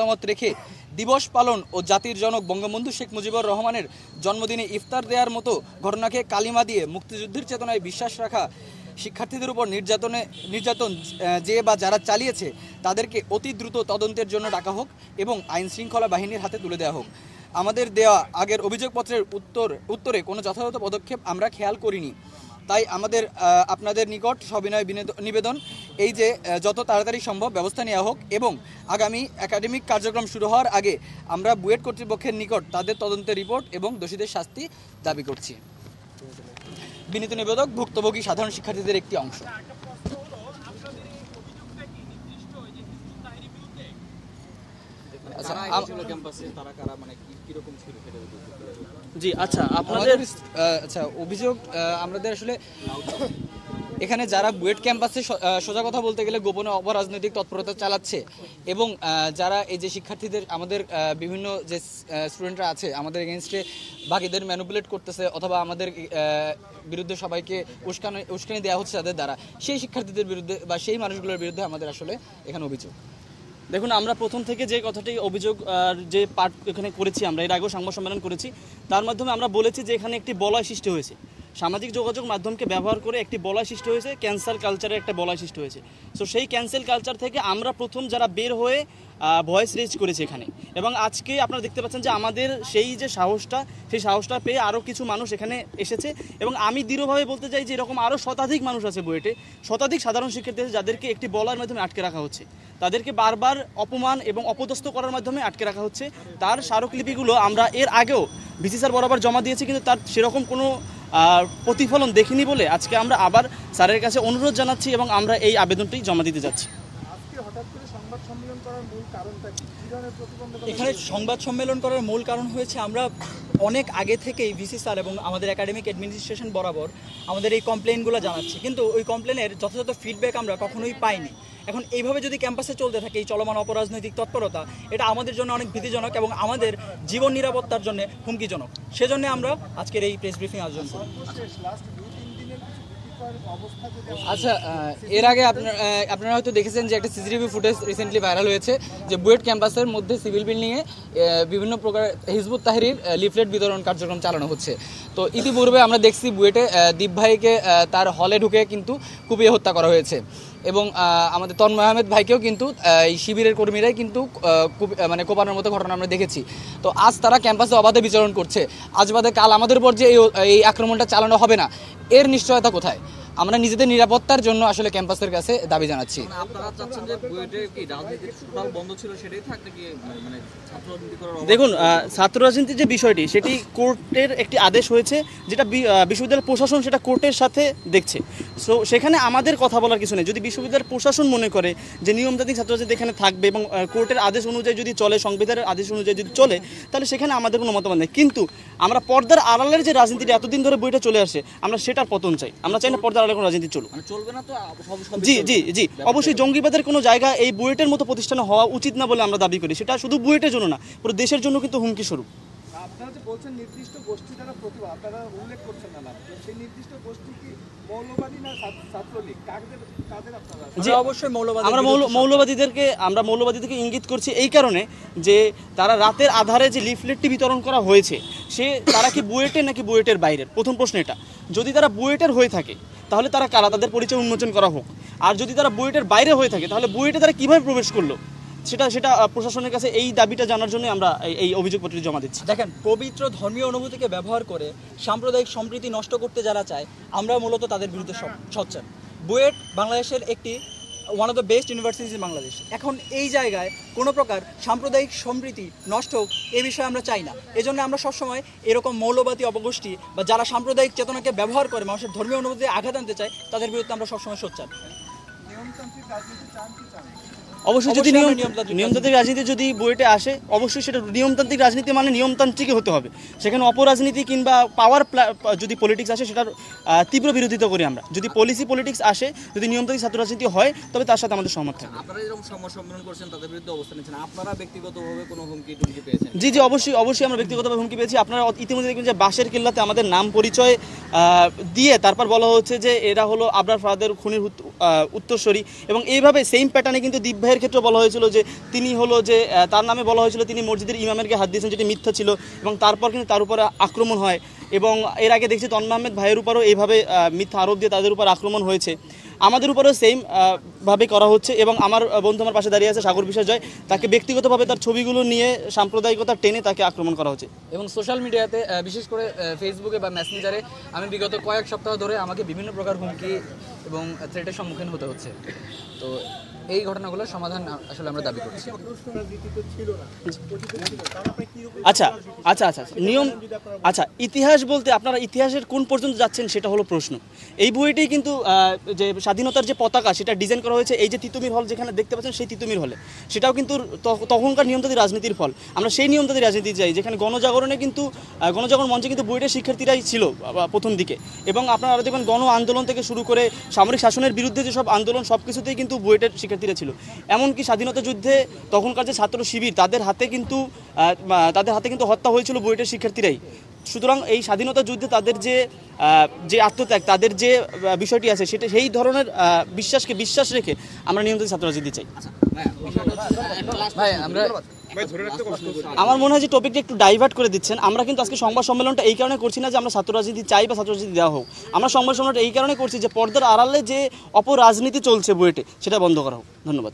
মতামত রেখে দিবস পালন ও জাতির জনক বঙ্গবন্ধু শেখ মুজিবুর রহমানের জন্মদিনে ইফতার দেওয়ার মতো ঘটনাকে কালিমা দিয়ে মুক্তিযুদ্ধের চেতনায় বিশ্বাস রাখা শিক্ষার্থীদের উপর নির্যাতন যে বা যারা চালিয়েছে তাদেরকে অতি দ্রুত তদন্তের জন্য ডাকা হোক এবং আইন শৃঙ্খলা বাহিনীর হাতে তুলে দেওয়া হোক। আমাদের দেওয়া আগের অভিযোগপত্রের উত্তরে কোনো যথাযথ পদক্ষেপ আমরা খেয়াল করিনি। তাই আমাদের আপনাদের নিকট সবিনয় নিবেদন এই যে যত তাড়াতাড়ি সম্ভব ব্যবস্থা নেওয়া হোক এবং আগামী একাডেমিক কার্যক্রম শুরু হওয়ার আগে আমরা বুয়েট কর্তৃপক্ষের নিকট তাদের তদন্তের রিপোর্ট এবং দোষীদের শাস্তি দাবি করছি। বিনীত নিবেদক ভুক্তভোগী সাধারণ শিক্ষার্থীদের একটি অংশ। জি আচ্ছা, আপনাদের অভিযোগ আমাদের আসলে এখানে যারা বুয়েট ক্যাম্পাসে সোজা কথা বলতে গেলে গোপনে অপরাজনৈতিক তৎপরতা চালাচ্ছে এবং যারা এই যে শিক্ষার্থীদের আমাদের বিভিন্ন যে স্টুডেন্টরা আছে আমাদের এগেনস্টে বাকিদের ম্যানিপুলেট করতেছে অথবা আমাদের বিরুদ্ধে সবাইকে উস্কানি দেওয়া হচ্ছে তাদের দ্বারা, সেই শিক্ষার্থীদের বিরুদ্ধে বা সেই মানুষগুলোর বিরুদ্ধে আমাদের আসলে এখানে অভিযোগ। দেখুন, আমরা প্রথম থেকে যে কথাটি অভিযোগ যে পাঠ এখানে করেছি, আমরা এর আগেও সংবাদ সম্মেলন করেছি, তার মাধ্যমে আমরা বলেছি যে এখানে একটি বলয় সৃষ্টি হয়েছে, সামাজিক যোগাযোগ মাধ্যমকে ব্যবহার করে একটি বলয় সৃষ্টি হয়েছে, ক্যান্সার কালচারের একটা বলয় সৃষ্টি হয়েছে। সো সেই ক্যান্সেল কালচার থেকে আমরা প্রথম যারা বের হয়ে ভয়েস রেজ করেছি এখানে, এবং আজকে আপনারা দেখতে পাচ্ছেন যে আমাদের সেই যে সাহসটা পেয়ে আরও কিছু মানুষ এখানে এসেছে। এবং আমি দৃঢ়ভাবে বলতে চাই যে এরকম আরও শতাধিক মানুষ আছে বুয়েটে, শতাধিক সাধারণ শিক্ষার্থী আছে যাদেরকে একটি বলার মাধ্যমে আটকে রাখা হচ্ছে, তাদেরকে বারবার অপমান এবং অপদস্থ করার মাধ্যমে আটকে রাখা হচ্ছে। তার স্মারকলিপিগুলো আমরা এর আগেও ভিসি স্যার বরাবর জমা দিয়েছি, কিন্তু তার সেরকম কোনো প্রতিফলন দেখিনি বলে আজকে আমরা আবার স্যারের কাছে অনুরোধ জানাচ্ছি এবং আমরা এই আবেদনটি জমা দিতে যাচ্ছি। এখানে সংবাদ সম্মেলন করার মূল কারণ হয়েছে আমরা অনেক আগে থেকেই ভিসি স্যার এবং আমাদের একাডেমিক অ্যাডমিনিস্ট্রেশন বরাবর আমাদের এই কমপ্লেনগুলো জানাচ্ছি, কিন্তু ওই কমপ্লেনের যথাযথ ফিডব্যাক আমরা কখনোই পাইনি। এখন এইভাবে যদি ক্যাম্পাসে চলতে থাকে এই চলমান অপরাজনৈতিক তৎপরতা, এটা আমাদের জন্য অনেক ভীতিজনক এবং আমাদের জীবন নিরাপত্তার জন্য হুমকিজনক। সেজন্য আমরা আজকের এই প্রেস ব্রিফিং আয়োজন করি। আচ্ছা, এর আগে আপনারা হয়তো দেখেছেন যে একটা সিসিটিভি ফুটেজ রিসেন্টলি ভাইরাল হয়েছে যে বুয়েট ক্যাম্পাসের মধ্যে সিভিল বিল্ডিংয়ে বিভিন্ন প্রকার হিজবুত তাহরির লিফলেট বিতরণ কার্যক্রম চালানো হচ্ছে। তো ইতিপূর্বে আমরা দেখছি বুয়েটে দীপ ভাইকে তার হলে ঢুকে কিন্তু কুপিয়ে হত্যা করা হয়েছে এবং আমাদের তন্ময় আহমেদ ভাইকেও কিন্তু এই শিবিরের কর্মীরাই কিন্তু মানে কোপানোর মতো ঘটনা আমরা দেখেছি। তো আজ তারা ক্যাম্পাসে অবাধে বিচরণ করছে, আজ বাদে কাল আমাদের উপর যে এই আক্রমণটা চালানো হবে না, এর নিশ্চয়তা কোথায়? আমরা নিজেদের নিরাপত্তার জন্য আসলে ক্যাম্পাসের কাছে দাবি জানাচ্ছি। দেখুন, ছাত্র রাজনীতির যে বিষয়টি সেটি কোর্টের একটি আদেশ হয়েছে, যেটা বিশ্ববিদ্যালয় প্রশাসন সেটা কোর্টের সাথে দেখছে। সো সেখানে আমাদের কথা বলার কিছু নেই। যদি বিশ্ববিদ্যালয়ের প্রশাসন মনে করে যে নিয়মতান্ত্রিক ছাত্র রাজনীতি এখানে থাকবে এবং কোর্টের আদেশ অনুযায়ী যদি চলে, সংবিধানের আদেশ অনুযায়ী যদি চলে, তাহলে সেখানে আমাদের কোনো মতামত নেই। কিন্তু আমরা পর্দার আড়ালের যে রাজনীতিটা এতদিন ধরে বইটা চলে আসে, আমরা সেটার পতন চাই। আমরা চাই না পর্দার আড়ালে কোনো রাজনীতি চলুক। জি জি জি, অবশ্যই জঙ্গিবাদের কোনো জায়গা এই বুয়েটের মতো প্রতিষ্ঠানে হওয়া উচিত না বলে আমরা দাবি করি। সেটা শুধু বুয়েটের জন্য না, পুরো দেশের জন্য কিন্তু হুমকি স্বরূপ। আপনারা যে বলছেন নির্দিষ্ট গোষ্ঠী দ্বারা প্রতিভা, আপনারা উল্লেখ করছেন না, সেই নির্দিষ্ট গোষ্ঠী কি মৌলবাদী না ছাত্রলীগ? কাদের আপনারা? জি অবশ্যই মৌলবাদী। আমরা মৌলবাদীদেরকে ইঙ্গিত করছি এই কারণে যে তারা রাতের আধারে যে লিফলেটটি বিতরণ করা হয়েছে, তারা কি বুয়েটের নাকি বুয়েটের বাইরের? প্রথম প্রশ্ন এটা। যদি তারা বুয়েটের হয়ে থাকে তাহলে তারা কারা, তাদের পরিচয় উন্মোচন করা হোক। আর যদি তারা বুয়েটের বাইরে হয়ে থাকে তাহলে বুয়েটে তারা কীভাবে প্রবেশ করলো, সেটা প্রশাসনের কাছে এই দাবিটা জানার জন্য আমরা এই অভিযোগপত্রটি জমা দিচ্ছি। দেখেন, পবিত্র ধর্মীয় অনুভূতিকে ব্যবহার করে সাম্প্রদায়িক সম্প্রীতি নষ্ট করতে যারা চায়, আমরা মূলত তাদের বিরুদ্ধে সোচ্চার। বুয়েট বাংলাদেশের একটি one of the best universities in Bangladesh. এখন এই জায়গায় কোনো প্রকার সাম্প্রদায়িক সম্প্রীতি নষ্ট হোক এ বিষয়ে আমরা চাই না। এজন্য আমরা সবসময় এরকম মৌলবাদী অপগোষ্ঠী বা যারা সাম্প্রদায়িক চেতনাকে ব্যবহার করে মানুষের ধর্মীয় অনুভূতি আঘাত আনতে চায়, তাদের বিরুদ্ধে আমরা সবসময় সোচ্চার। নিয়মতান্ত্রিক রাজনীতি চান কি চান? অবশ্যই যদি নিয়মতান্ত্রিক রাজনীতি যদি বুয়েটে আসে, অবশ্যই সেটা নিয়মতান্ত্রিক রাজনীতি মানে নিয়মতান্ত্রিকই হতে হবে। সেখানে অপরাজনীতি কিংবা পাওয়ার যদি পলিটিক্স আসে সেটার তীব্র বিরোধিতা করি আমরা। যদি পলিটিক্স আসে, যদি নিয়মতান্ত্রিক ছাত্র রাজনীতি হয়, তবে তার সাথে আমাদের সহমত থাকবে। আপনারা এরকম সংবাদ সম্মেলন করছেন, তাদের বিরুদ্ধে অবস্থান নিচ্ছেন, আপনারা ব্যক্তিগতভাবে কোনো হুমকি পেয়েছেন? জি জি, অবশ্যই আমরা ব্যক্তিগতভাবে হুমকি পেয়েছি। আপনারা ইতিমধ্যে দেখবেন যে বাঁশের কিল্লাতে আমাদের নাম পরিচয় দিয়ে তারপর বলা হচ্ছে যে এরা হলো আবরার ফাহাদের খুনির উত্তরসূরি, এবং এইভাবে সেম প্যাটার্নে কিন্তু দীপ ভাই ইতিহাসের ক্ষেত্রে বলা হয়েছিল যে তিনি হলো যে তার নামে বলা হয়েছিল তিনি মসজিদের ইমামের গায়ে হাত দিয়েছেন, যেটি মিথ্যা ছিল, এবং তারপর কিন্তু তার উপরে আক্রমণ হয়। এবং এর আগে দেখছি তন্ময় আহমেদ ভাইয়ের উপরও এইভাবে মিথ্যা আরোপ দিয়ে তাদের উপর আক্রমণ হয়েছে। আমাদের উপরেও সেম ভাবে করা হচ্ছে। এবং আমার বন্ধু আমার পাশে দাঁড়িয়ে আছে সাগর বিশ্বাস জয়, তাকে ব্যক্তিগতভাবে তার ছবিগুলো নিয়ে সাম্প্রদায়িকতা টেনে তাকে আক্রমণ করা হচ্ছে। এবং সোশ্যাল মিডিয়াতে বিশেষ করে ফেসবুকে বা মেসেঞ্জারে আমি বিগত কয়েক সপ্তাহ ধরে আমাকে বিভিন্ন প্রকার হুমকি এবং থ্রেটের সম্মুখীন হতে হচ্ছে। তো এই ঘটনাগুলোর সমাধান আসলে আমরা দাবি করছি। আচ্ছা আচ্ছা আচ্ছা নিয়ম, আচ্ছা ইতিহাস বলতে আপনারা ইতিহাসের কোন পর্যন্ত যাচ্ছেন সেটা হলো প্রশ্ন। এই বইটাই কিন্তু যে স্বাধীনতার যে পতাকা সেটা ডিজাইন করা হয়েছে এই যে তিতুমির হল যেখানে দেখতে পাচ্ছেন সেই তিতুমির হলে, সেটাও কিন্তু তখনকার নিয়মতান্ত্রিক রাজনীতির ফল। আমরা সেই নিয়মতান্ত্রিক রাজনীতি চাই যেখানে গণজাগরণে কিন্তু গণজাগরণ মঞ্চে কিন্তু বইটার শিক্ষার্থীরাই ছিল প্রথম দিকে। এবং আপনারা আরও দেখবেন গণ আন্দোলন থেকে শুরু করে সামরিক শাসনের বিরুদ্ধে যেসব আন্দোলন সব কিছুতেই কিন্তু বুয়েটের শিক্ষার্থীরা ছিল। এমনকি স্বাধীনতা যুদ্ধে তখনকার যে ছাত্র শিবির তাদের হাতে কিন্তু হত্যা হয়েছিল বুয়েটের শিক্ষার্থীরাই। সুতরাং এই স্বাধীনতা যুদ্ধে তাদের যে আত্মত্যাগ, তাদের যে বিষয়টি আছে সেটা সেই ধরনের বিশ্বাস রেখে আমরা নিয়মিত ছাত্র রাজনীতি চাই। ভাই আমরা আমার মনে হয় যে টপিকটা একটু ডাইভার্ট করে দিচ্ছেন। আমরা কিন্তু আজকে সংবাদ সম্মেলনটা এই কারণে করছি না যে আমরা ছাত্র রাজনীতি চাই বা ছাত্র রাজনীতি দেওয়া হোক। আমরা সংবাদ সম্মেলনটা এই কারণে করছি যে পর্দার আড়ালে যে অপরাজনীতি চলছে বুয়েটে সেটা বন্ধ করা হোক। ধন্যবাদ।